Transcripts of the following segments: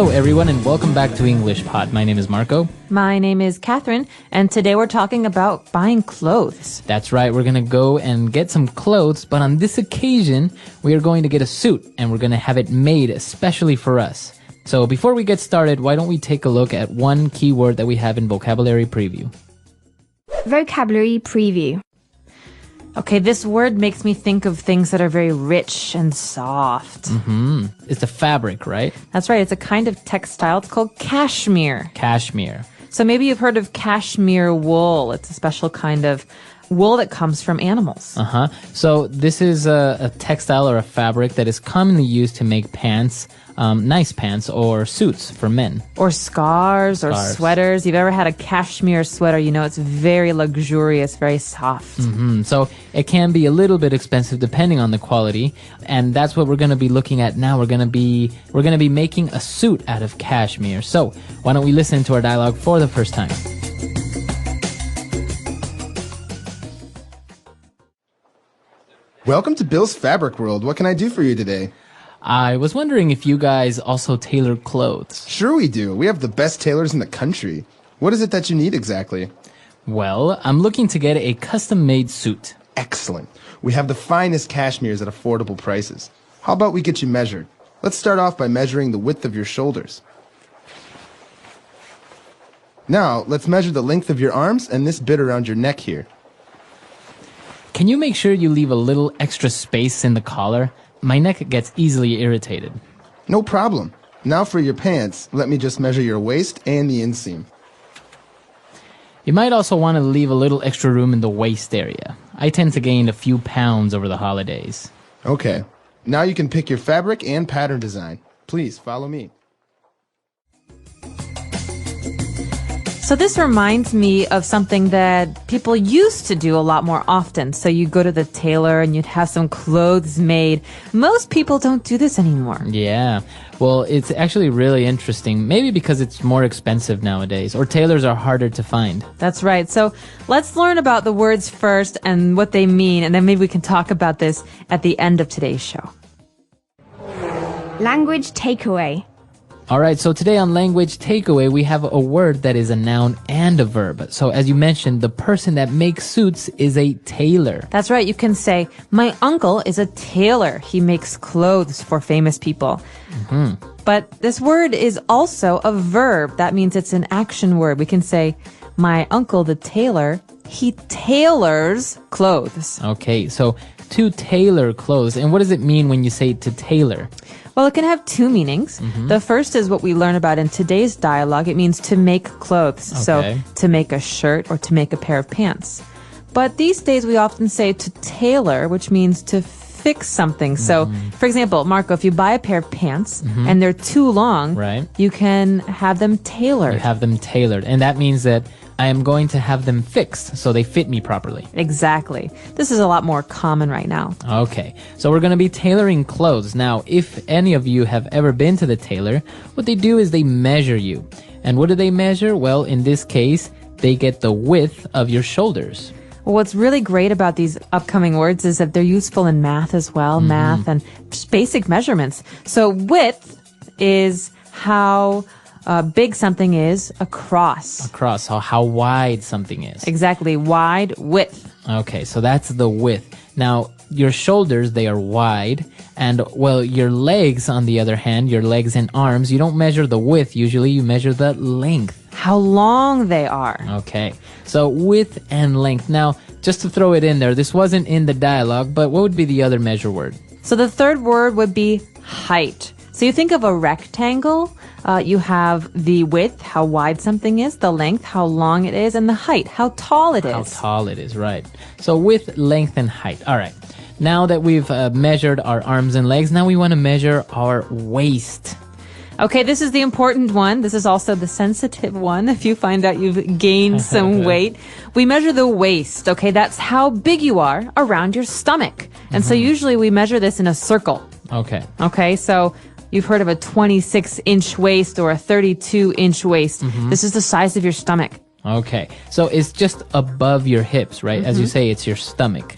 Hello everyone and welcome back to English Pod. My name is Marco. My name is Catherine, and today we're talking about buying clothes. That's right, we're going to go and get some clothes, but on this occasion, we are going to get a suit and we're going to have it made especially for us. So before we get started, why don't we take a look at one keyword that we have in Vocabulary Preview. Vocabulary Preview. Okay, this word makes me think of things that are very rich and soft. It's a fabric, right? That's right, it's a kind of textile. It's called cashmere. Cashmere. So maybe you've heard of cashmere wool. It's a special kind of wool that comes from animals. So this is a textile or a fabric that is commonly used to make pants, nice pants or suits for men. Or scarves or sweaters. You've ever had a cashmere sweater, you know it's very luxurious, very soft. So it can be a little bit expensive depending on the quality, and that's what we're going to be looking at now. We're going to be making a suit out of cashmere. So why don't we listen to our dialogue for the first time? Welcome to Bill's Fabric World. What can I do for you today? I was wondering if you guys also tailor clothes. Sure we do. We have the best tailors in the country. What is it that you need exactly? Well, I'm looking to get a custom-made suit. Excellent. We have the finest cashmeres at affordable prices. How about we get you measured? Let's start off by measuring the width of your shoulders. Now, let's measure the length of your arms and this bit around your neck here. Can you make sure you leave a little extra space in the collar? My neck gets easily irritated. No problem. Now for your pants, let me just measure your waist and the inseam. You might also want to leave a little extra room in the waist area. I tend to gain a few pounds over the holidays. Okay. Now you can pick your fabric and pattern design. Please follow me. So this reminds me of something that people used to do a lot more often. So you go to the tailor and you'd have some clothes made. Most people don't do this anymore. Yeah. Well, it's actually really interesting. Maybe because it's more expensive nowadays, or tailors are harder to find. That's right. So let's learn about the words first and what they mean, and then maybe we can talk about this at the end of today's show. Language Takeaway. All right, so today on Language Takeaway, we have a word that is a noun and a verb. So as you mentioned, the person that makes suits is a tailor. That's right. You can say, my uncle is a tailor. He makes clothes for famous people. But this word is also a verb. That means it's an action word. We can say, my uncle, the tailor, he tailors clothes. Okay, so to tailor clothes. And what does it mean when you say to tailor? Well, it can have two meanings. The first is what we learn about in today's dialogue. It means to make clothes. Okay. So to make a shirt or to make a pair of pants. But these days we often say to tailor, which means to fix something. So, for example, Marco, if you buy a pair of pants and they're too long, Right. you can have them tailored. You have them tailored. And that means that I am going to have them fixed so they fit me properly. Exactly. This is a lot more common right now. Okay, so we're going to be tailoring clothes. Now, if any of you have ever been to the tailor, what they do is they measure you. And what do they measure? Well, in this case, they get the width of your shoulders. Well, what's really great about these upcoming words is that they're useful in math as well, math and just basic measurements. So width is how big something is across. Across, so how wide something is. Exactly, wide, width. Okay, so that's the width. Now, your shoulders, they are wide. And, well, your legs, on the other hand, your legs and arms, you don't measure the width. Usually you measure the length. How long they are. Okay, so width and length. Now, just to throw it in there, this wasn't in the dialogue, but what would be the other measure word? So the third word would be height. So you think of a rectangle, you have the width, how wide something is, the length, how long it is, and the height, how tall it is. How tall it is, right. So width, length, and height. All right. Now that we've measured our arms and legs, now we want to measure our waist. Okay, this is the important one. This is also the sensitive one. If you find out you've gained some weight, we measure the waist. Okay, that's how big you are around your stomach. And so usually we measure this in a circle. Okay. Okay, so you've heard of a 26-inch waist or a 32-inch waist. This is the size of your stomach. Okay. So it's just above your hips, right? As you say, it's your stomach.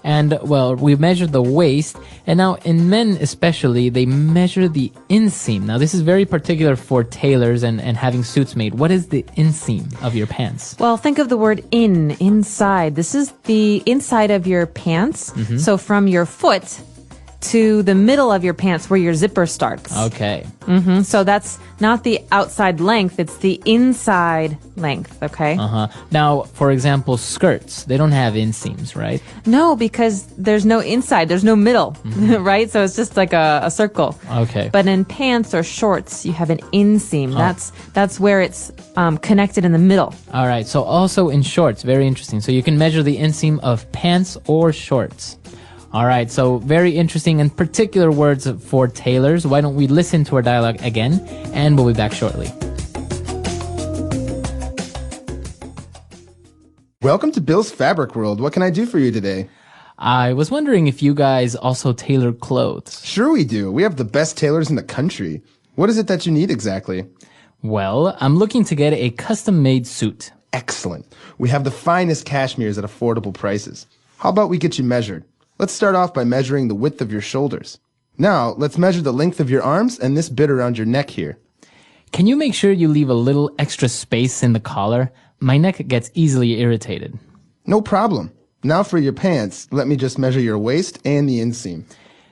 And, well, we measured the waist. And now in men especially, they measure the inseam. Now, this is very particular for tailors and having suits made. What is the inseam of your pants? Well, think of the word inside. This is the inside of your pants. So from your foot to the middle of your pants where your zipper starts. Okay. So that's not the outside length, it's the inside length, okay? Now, for example, skirts, they don't have inseams, right? No, because there's no inside, there's no middle, right? So it's just like a circle. Okay. But in pants or shorts, you have an inseam. That's where it's connected in the middle. All right. So also in shorts, very interesting. So you can measure the inseam of pants or shorts. All right, so very interesting and particular words for tailors. Why don't we listen to our dialogue again, and we'll be back shortly. Welcome to Bill's Fabric World. What can I do for you today? I was wondering if you guys also tailor clothes. Sure we do. We have the best tailors in the country. What is it that you need exactly? Well, I'm looking to get a custom-made suit. Excellent. We have the finest cashmeres at affordable prices. How about we get you measured? Let's start off by measuring the width of your shoulders. Now, let's measure the length of your arms and this bit around your neck here. Can you make sure you leave a little extra space in the collar? My neck gets easily irritated. No problem. Now for your pants, let me just measure your waist and the inseam.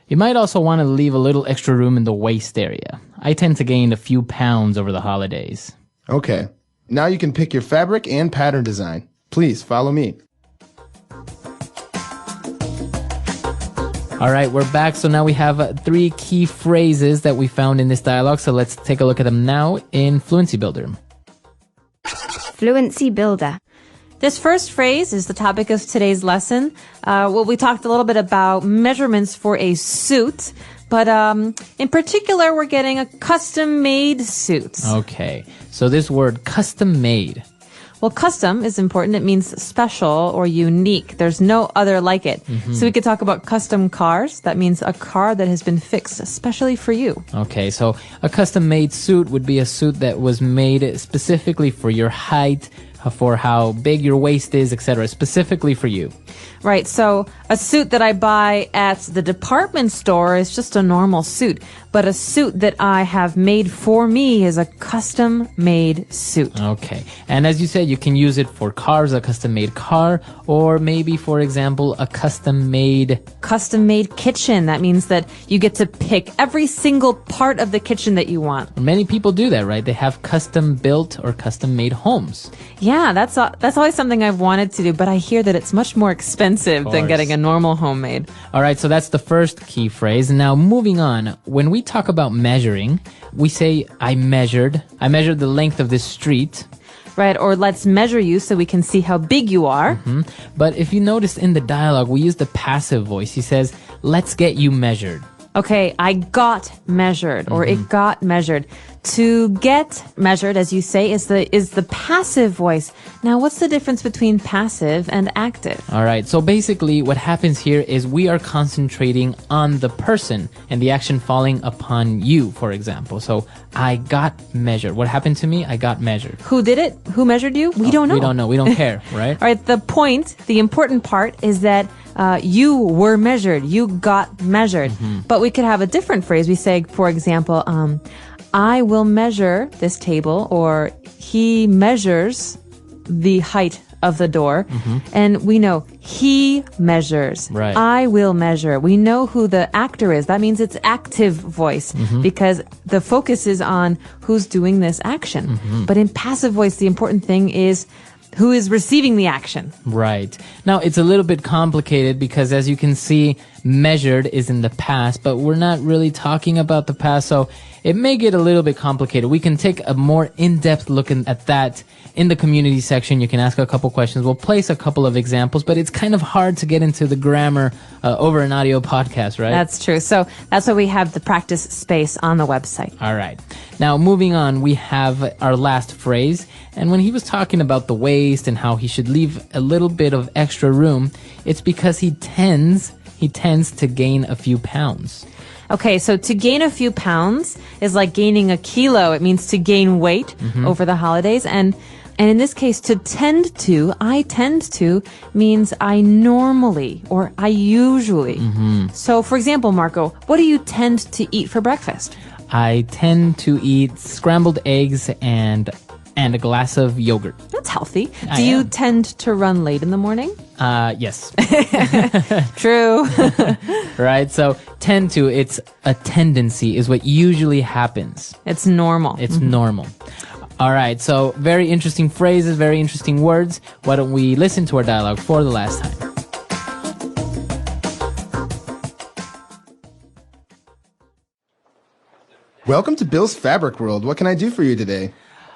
You might also want to leave a little extra room in the waist area. I tend to gain a few pounds over the holidays. Okay. Now you can pick your fabric and pattern design. Please follow me. All right, we're back. So now we have 3 key phrases that we found in this dialogue. So let's take a look at them now in Fluency Builder. Fluency Builder. This first phrase is the topic of today's lesson. We talked a little bit about measurements for a suit, but in particular, we're getting a custom-made suit. Okay, so this word custom-made. Well, custom is important. It means special or unique. There's no other like it. So we could talk about custom cars. That means a car that has been fixed especially for you. Okay, so a custom-made suit would be a suit that was made specifically for your height, for how big your waist is, etc., specifically for you. Right, so a suit that I buy at the department store is just a normal suit, but a suit that I have made for me is a custom-made suit. Okay, and as you said, you can use it for cars, a custom-made car, or maybe, for example, a custom-made kitchen. That means that you get to pick every single part of the kitchen that you want. Many people do that, right? They have custom-built or custom-made homes. Yeah, that's always something I've wanted to do, but I hear that it's much more expensive than getting a normal homemade. All right, so that's the first key phrase. Now, moving on, when we talk about measuring, we say, I measured the length of this street. Right, or let's measure you so we can see how big you are. But if you notice in the dialogue, we use the passive voice. He says, let's get you measured. Okay, I got measured, or it got measured. To get measured, as you say, is the passive voice. Now, what's the difference between passive and active? All right, so basically what happens here is we are concentrating on the person and the action falling upon you, for example. So, I got measured. What happened to me? I got measured. Who did it? Who measured you? We don't know. We don't know. We don't care, right? All right, the important part is that you were measured. You got measured. But we could have a different phrase. We say, for example, I will measure this table, or he measures the height of the door. And we know he measures. Right. I will measure. We know who the actor is. That means it's active voice because the focus is on who's doing this action. But in passive voice, the important thing is who is receiving the action. Right. Now, it's a little bit complicated because, as you can see, measured is in the past, but we're not really talking about the past, so it may get a little bit complicated. We can take a more in-depth look at that in the community section. You can ask a couple questions. We'll place a couple of examples, but it's kind of hard to get into the grammar over an audio podcast, right? That's true. So that's why we have the practice space on the website. All right. Now, moving on, we have our last phrase. And when he was talking about the waist and how he should leave a little bit of extra room, it's because he tends to gain a few pounds. Okay, so to gain a few pounds is like gaining a kilo. It means to gain weight over the holidays. And And in this case, to tend to, I tend to, means I normally or I usually. So, for example, Marco, what do you tend to eat for breakfast? I tend to eat scrambled eggs and a glass of yogurt. That's healthy. Do you tend to run late in the morning? Yes. True. Right? So, tend to, it's a tendency, is what usually happens. It's normal. It's normal. All right, so very interesting phrases, very interesting words. Why don't we listen to our dialogue for the last time? Welcome to Bill's Fabric World. What can I do for you today?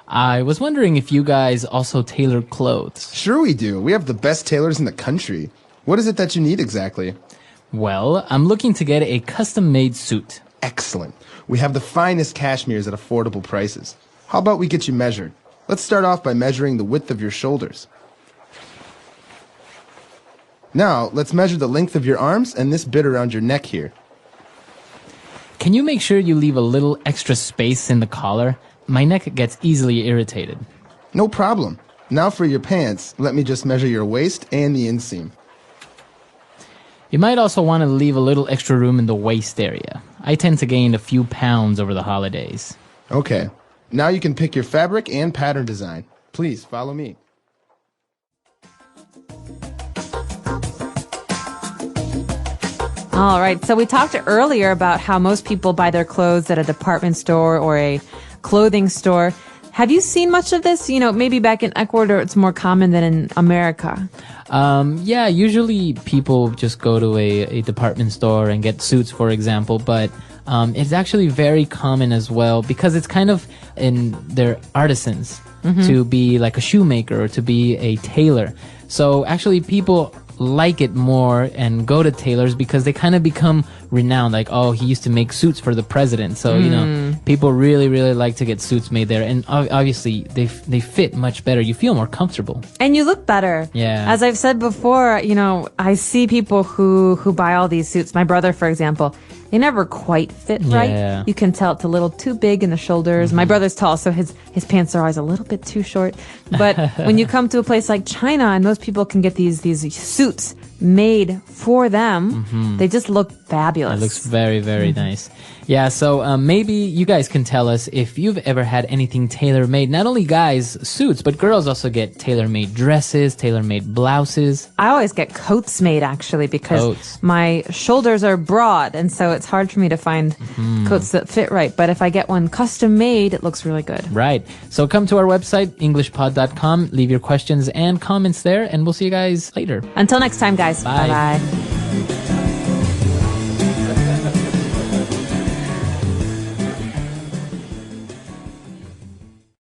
I was wondering if you guys also tailor clothes. Sure we do. We have the best tailors in the country. What is it that you need exactly? Well, I'm looking to get a custom-made suit. Excellent. We have the finest cashmeres at affordable prices. How about we get you measured? Let's start off by measuring the width of your shoulders. Now, let's measure the length of your arms and this bit around your neck here. Can you make sure you leave a little extra space in the collar? My neck gets easily irritated. No problem. Now for your pants, let me just measure your waist and the inseam. You might also want to leave a little extra room in the waist area. I tend to gain a few pounds over the holidays. Okay. Now you can pick your fabric and pattern design. Please follow me. All right. So we talked earlier about how most people buy their clothes at a department store or a clothing store. Have you seen much of this? You know, maybe back in Ecuador, it's more common than in America. Yeah, usually people just go to a department store and get suits, for example, but it's actually very common as well because it's kind of in their artisans to be like a shoemaker or to be a tailor. So actually people like it more and go to tailors because they kind of become renowned. Like, oh, he used to make suits for the president. So, you know, people really, really like to get suits made there. And obviously they fit much better. You feel more comfortable. And you look better. Yeah. As I've said before, you know, I see people who buy all these suits. My brother, for example, they never quite fit right. Yeah. You can tell it's a little too big in the shoulders. My brother's tall, so his pants are always a little bit too short. But when you come to a place like China and most people can get these suits made for them, they just look fabulous. It looks very, very nice. Yeah, so maybe you guys can tell us if you've ever had anything tailor-made. Not only guys' suits, but girls also get tailor-made dresses, tailor-made blouses. I always get coats made, actually, because Coats. my shoulders are broad, and so it's hard for me to find coats that fit right. But if I get one custom made, it looks really good. Right. So come to our website, EnglishPod365.com. Leave your questions and comments there, and we'll see you guys later. Until next time, guys. Bye. Bye-bye.